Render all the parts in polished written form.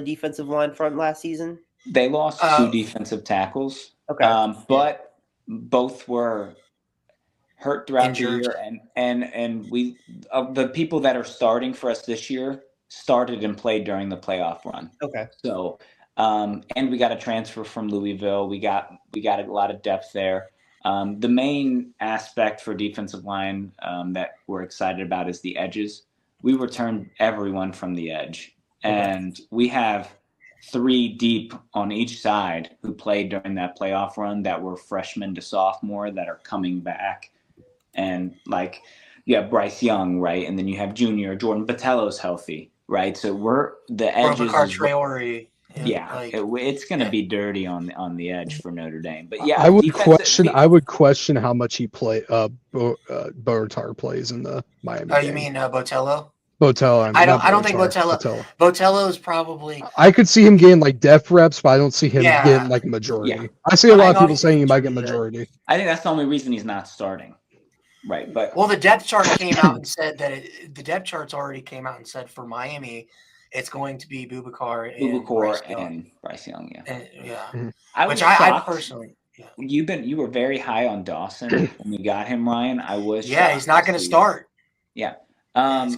defensive line front last season? They lost 2 defensive tackles. Okay. But both were hurt throughout Injured. the year, and we the people that are starting for us this year started and played during the playoff run. Okay. So, and we got a transfer from Louisville. We got a lot of depth there. The main aspect for defensive line that we're excited about is the edges. We returned everyone from the edge, and we have 3 deep on each side who played during that playoff run that were freshmen to sophomore that are coming back. And like you have Bryce Young, right? And then you have junior Jordan Botello's healthy, right? So we're the edges. It's going to be dirty on the edge for Notre Dame. But yeah, I would question how much he Botar plays in the Miami. You mean Botello? Botello. I don't think Botello. Botello is probably. I could see him getting like depth reps, but I don't see him getting like majority. Yeah. I see a lot of people saying he might get majority. I think that's the only reason he's not starting. Right, but the depth chart came out and said that the depth charts already came out and said for Miami, it's going to be Boubacar and Bryce Young. Yeah, I personally. Yeah. You were very high on Dawson when we got him, Ryan. I was. Yeah, he's not going to start. Yeah. I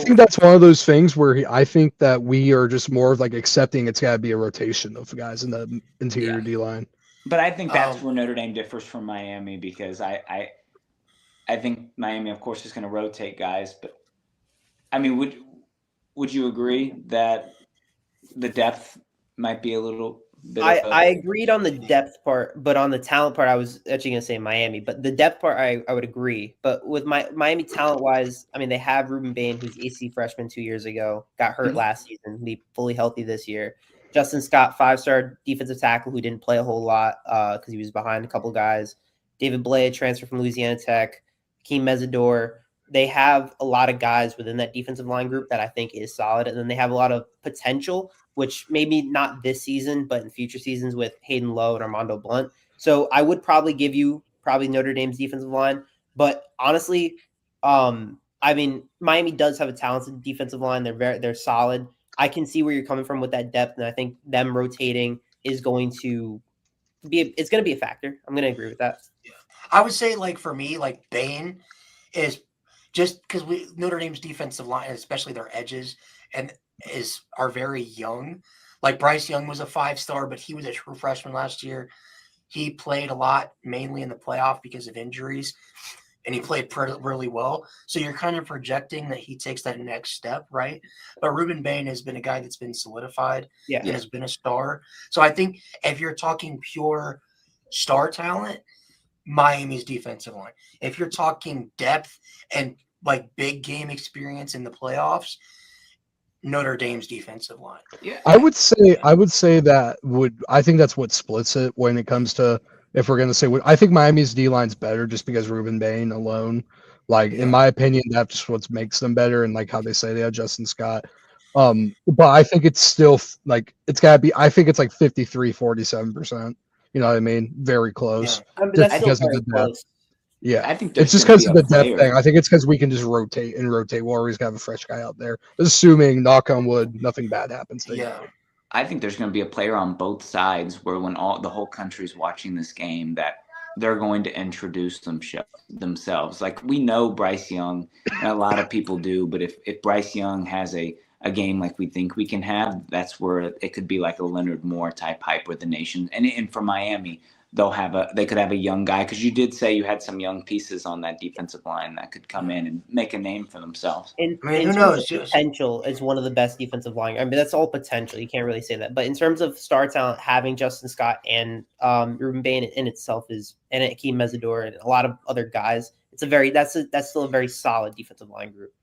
think that's one of those things where I think that we are just more of like accepting it's got to be a rotation of guys in the interior D line. But I think that's where Notre Dame differs from Miami because I think Miami, of course, is going to rotate guys, but I mean, would you agree that the depth might be a little bit? I agreed on the depth part, but on the talent part, I was actually going to say Miami. But the depth part, I would agree. But with Miami talent-wise, I mean, they have Ruben Bain, who's AC freshman 2 years ago, got hurt last season, be fully healthy this year. Justin Scott, 5-star defensive tackle who didn't play a whole lot because he was behind a couple guys. David Blay, transfer from Louisiana Tech. Keem Mesidor. They have a lot of guys within that defensive line group that I think is solid. And then they have a lot of potential, which maybe not this season, but in future seasons with Hayden Lowe and Armando Blunt. So I would probably give you Notre Dame's defensive line. But honestly, I mean, Miami does have a talented defensive line. They're solid. I can see where you're coming from with that depth. And I think them rotating is going to be a factor. I'm going to agree with that. Yeah. I would say, like, for me, like, Bain is just because Notre Dame's defensive line, especially their edges, are very young. Like, Bryce Young was a 5-star, but he was a true freshman last year. He played a lot, mainly in the playoff because of injuries, and he played really well. So you're kind of projecting that he takes that next step, right? But Ruben Bain has been a guy that's been solidified and has been a star. So I think if you're talking pure star talent, Miami's defensive line. If you're talking depth and like big game experience in the playoffs, Notre Dame's defensive line. Yeah, I would say I think that's what splits it when it comes to if we're gonna say I think Miami's D line's better just because Ruben Bain alone. Like in my opinion, that's just what makes them better, and like how they say they have Justin Scott. But I think it's still like it's gotta be. I think it's like 53-47%. You know what I mean? Very close. Yeah. Just because of the depth. Yeah, I think it's just because of the depth thing. I think it's because we can just rotate. We'll always have a fresh guy out there, assuming, knock on wood, nothing bad happens to you. I think there's going to be a player on both sides where when the whole country's watching this game that they're going to introduce themselves. Like we know Bryce Young, and a lot of people do, but if Bryce Young has a game like we think we can have, that's where it could be like a Leonard Moore type hype with the nation. And for Miami, they could have a young guy, because you did say you had some young pieces on that defensive line that could come in and make a name for themselves. Who knows? Potential is one of the best defensive line. I mean, that's all potential. You can't really say that. But in terms of star talent, having Justin Scott and Ruben Bain in itself and Keem Mesidor and a lot of other guys, that's still a very solid defensive line group.